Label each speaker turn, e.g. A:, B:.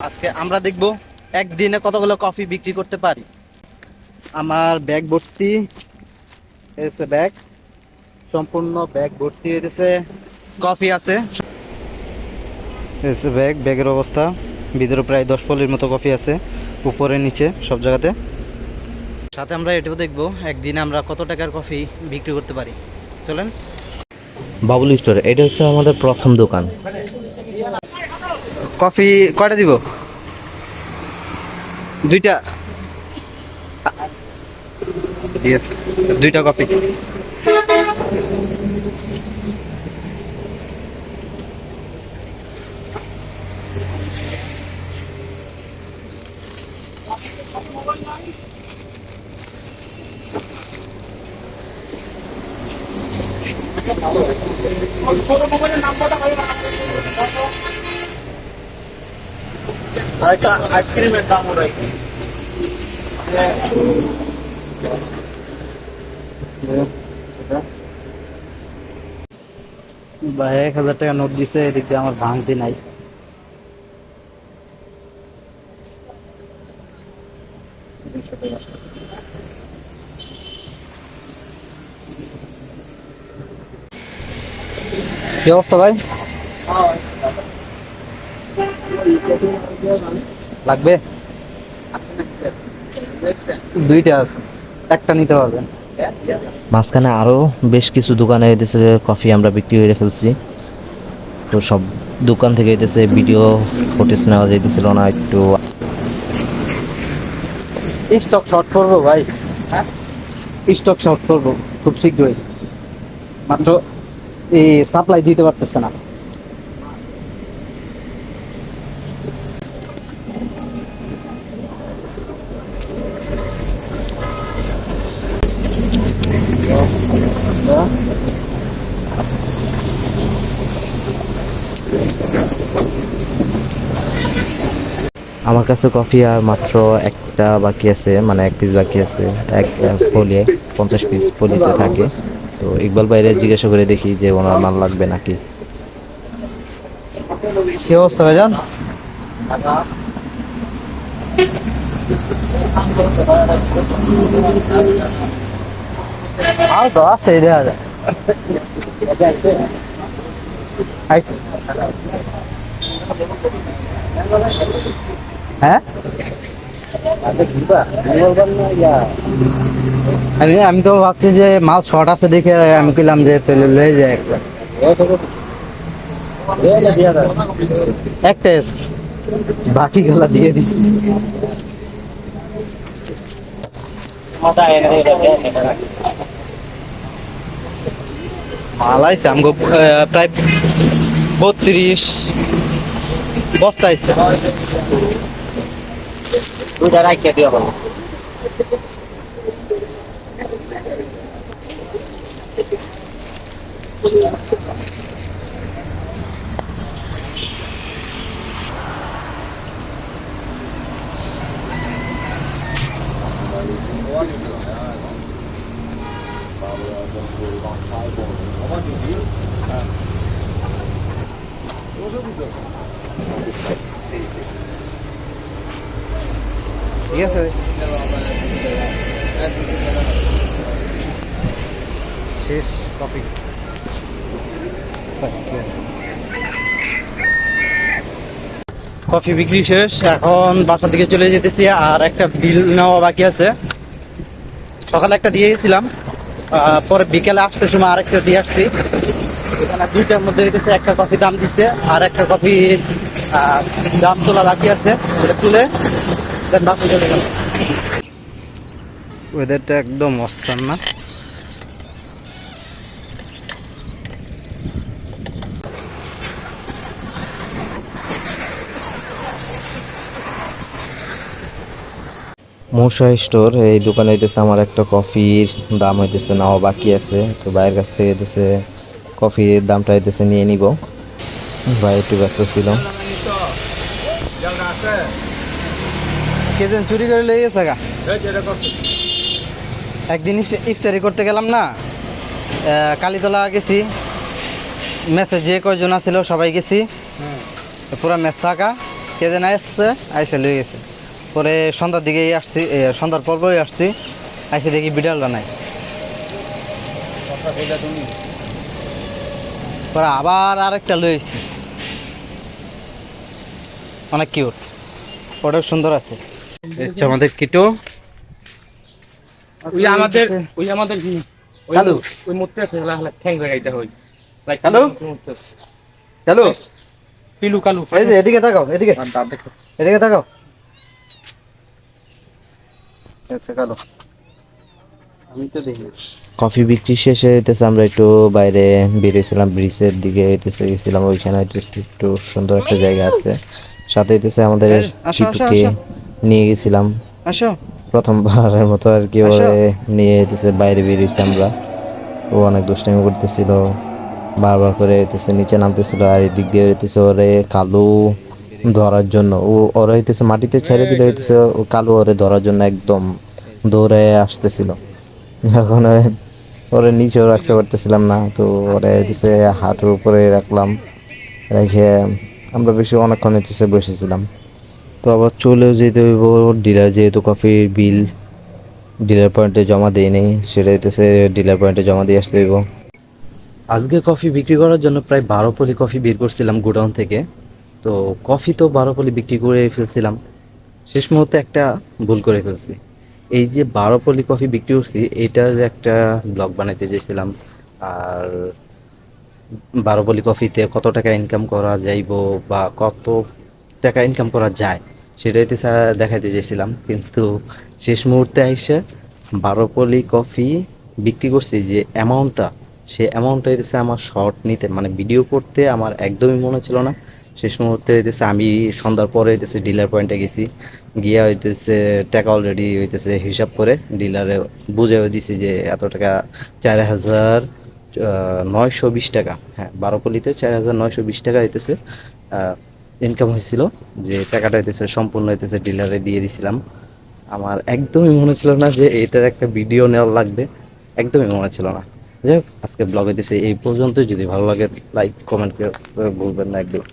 A: আজকে আমরা দেখব একদিনে কতগুলো কফি বিক্রি করতে পারি। আমার ব্যাগ ভর্তি এসে ব্যাগ সম্পূর্ণ ব্যাগ ভর্তি হয়েছে কফি আছে। এসে ব্যাগের অবস্থা ভিতরে প্রায় 10 পলির মতো কফি আছে, উপরে নিচে সব জায়গাতে। সাথে আমরা এটাও দেখব একদিনে আমরা কত টাকার কফি বিক্রি করতে পারি। চলেন।
B: বাবুল স্টোর, এটা হচ্ছে আমাদের প্রথম দোকান।
A: কফি কয়টা দিব? দুইটা। ঠিক আছে, দুইটা কফি। আইসক্রিমের দাম ওটাই ভাই 1000 টাকা নোট দিছে, এদিক দিয়ে আমার ভাঙতি নাই। কি অবস্থা ভাই? লাগবে? দুইটা আছে, একটা নিতে পারবেন।
B: মাঝখানে আরও বেশ কিছু দোকানে হইতেছে কফি আমরা বিক্রি করে ফেলছি। তো সব দোকান থেকে হইতেছে ভিডিও ফুটেজ নেওয়া যাইতেছিল না, একটু
A: স্টক শর্ট করবো ভাই, স্টক শর্ট করবো খুব শীঘ্রই, মাত্র এই সাপ্লাই দিতে পারতেছে না।
B: আমার কাছে কফি আর মাত্র একটা বাকি আছে, মানে এক পিস বাকি আছে। এক পলিয়ে 50 পিস পলিতে থাকে। তো ইকবাল বাইরে জিজ্ঞাসা করে দেখি যে ওনার মাল লাগবে নাকি।
A: কি অবস্থা ভাইজান? আর তো আছে, দেখা যায়। আইছে। হ্যাঁ, আমি তো ভাবছি যে মাল শর্ট আছে দেখে আমি কইলাম যে তেলে লয়ে যায় একটা বাকি গুলা দিয়ে দিছি। মাল আইছে আমগো প্রায় 32 বস্তা আইছে। দুইটা রাখিয়ে দিও ভালো। ঠিক আছে, শেষ কফি। কফি বিক্রি শেষ, এখন বাসার দিকে চলে যেতেছি। আর একটা বিল নেওয়া বাকি আছে। সকালে একটা দিয়ে গেছিলাম, পরে বিকেলে আসতে সময় আরেকটা দিয়ে আসছি। এখানে দুইটার মধ্যে হইতেছে, একটা কফি দাম দিচ্ছে আর একটা কফি দাম তোলা বাকি আছে, এটা তুলে দেন বাসে চলে গেল। ওয়েদারটা একদম অসাম না?
B: মৌসা স্টোর, এই দোকানে হইতেছে আমার একটা কফির দাম হইতেছে নাও বাকি আছে। তো ভাইয়ের কাছ থেকে হইতেছে কফির দামটা হইতেছে নিয়ে নিব। ভাই একটু ব্যস্ত ছিল।
A: কে যেন চুরি করে লেগে গেছে গা। একদিন ইফতারি করতে গেলাম না, কালীতলা গেছি, মেসে যে কয়জন ছিল সবাই গেছি, পুরা মেস ফাঁকা। কে যেন আসছে আইসা লয়ে গেছে। পরে সন্ধ্যার দিকেই আসছি, সন্ধ্যার পর্বই আসছি, আইসে দেখি বিড়ালটা নাই। পরে আবার আরেকটা লয়েছি, অনেক কিউট, ওটাও সুন্দর আছে। হচ্ছে আমাদের কিটো।
C: ওই আমাদের কি ওই
A: কালু।
C: ওই মূর্তি আছে ঠ্যাং লাগাইতে হয় লাইক
A: কালু?
C: মূর্তি আছে
A: হ্যালো,
C: পিলু কালু
A: এই যে এদিকে তাকাও, এদিকে
C: দাঁত দেখো
A: এদিকে তাকাও। আচ্ছা কালো, আমি তো দেখি।
B: কফি বিক্রি শেষে হইতেছে আমরা একটু বাইরে বেরিয়েছিলাম, ব্রিজের দিকে হইতেছে গেছিলাম। ওইখানে হইতেছে একটু সুন্দর একটা জায়গা আছে, সাথে হইতেছে আমাদের
A: এই, আসো, আসো,
B: টিটুকে
A: আসো।
B: নিয়ে গেছিলাম
A: আসো।
B: প্রথমবারের মতো আর কি।
A: আসো।
B: ওরে নিয়ে হইতেছে বাইরে বেরিয়েছি আমরা। ও অনেক দুষ্টামি করতেছিল, বারবার করে হইতেছে নিচে নামতেছিল, আর এদিক দিয়ে হইতেছে ওরে কালু ধরার জন্য ওরা হইতেছে মাটিতে ছেড়ে দিলে হইতেছে ও কালু ওরে ধরার জন্য একদম দৌড়ে আসতেছিল। এখন ওরে নিচেও রাখতে পারতেছিলাম না, তো ওরে হইতেছে হাঁটুর উপরে রাখলাম, রেখে আমরা বেশি অনেকক্ষণ হইতেছে বসেছিলাম। তো আবার চলেও যেতে হইব, ডিলার যেহেতু কফির বিল ডিলার পয়েন্টে জমা দিয়ে নেই, সেটা হইতেছে ডিলার পয়েন্টে জমা দিয়ে আসতে হইব। আজকে কফি বিক্রি করার জন্য প্রায় 12 পলি কফি বের করছিলাম গোডাউন থেকে। তো কফি তো 12 পলি বিক্রি করে ফেলছিলাম, শেষ মুহূর্তে একটা ভুল করে ফেলছি। এই যে 12 পলি কফি বিক্রি করছি, এইটার একটা ব্লগ বানাইতে চেয়েছিলাম। আর 12 পলি কফিতে কত টাকা ইনকাম করা যাইব বা কত টাকা ইনকাম করা যায় সেটাইতে দেখাইতে চেয়েছিলাম। কিন্তু শেষ মুহূর্তে আইসা 12 পলি কফি বিক্রি করছি যে অ্যামাউন্টটা, সে অ্যামাউন্টটা হইতেছে আমার শর্ট নিতে মানে ভিডিও করতে আমার একদমই মনে ছিল না। শেষ মুহূর্তে হইতেছে আমি সন্ধ্যার পরে হইতেছে ডিলার পয়েন্টে গেছি, গিয়া হইতেছে টাকা অলরেডি হইতেছে হিসাব করে ডিলারে বুঝেও দিছি যে এত টাকা, 4,920 টাকা। হ্যাঁ, 12 পলিতে 4,920 টাকা হইতেছে ইনকাম হয়েছিল। যে টাকাটা হইতেছে সম্পূর্ণ হইতেছে ডিলারে দিয়ে দিছিলাম। আমার একদমই মনে ছিল না যে এটার একটা ভিডিও নেওয়ার লাগবে, একদমই মনে ছিল না। যাই হোক, আজকে ব্লগ হইতেছে এই পর্যন্ত। যদি ভালো লাগে লাইক কমেন্ট করে বলবেন না একদম।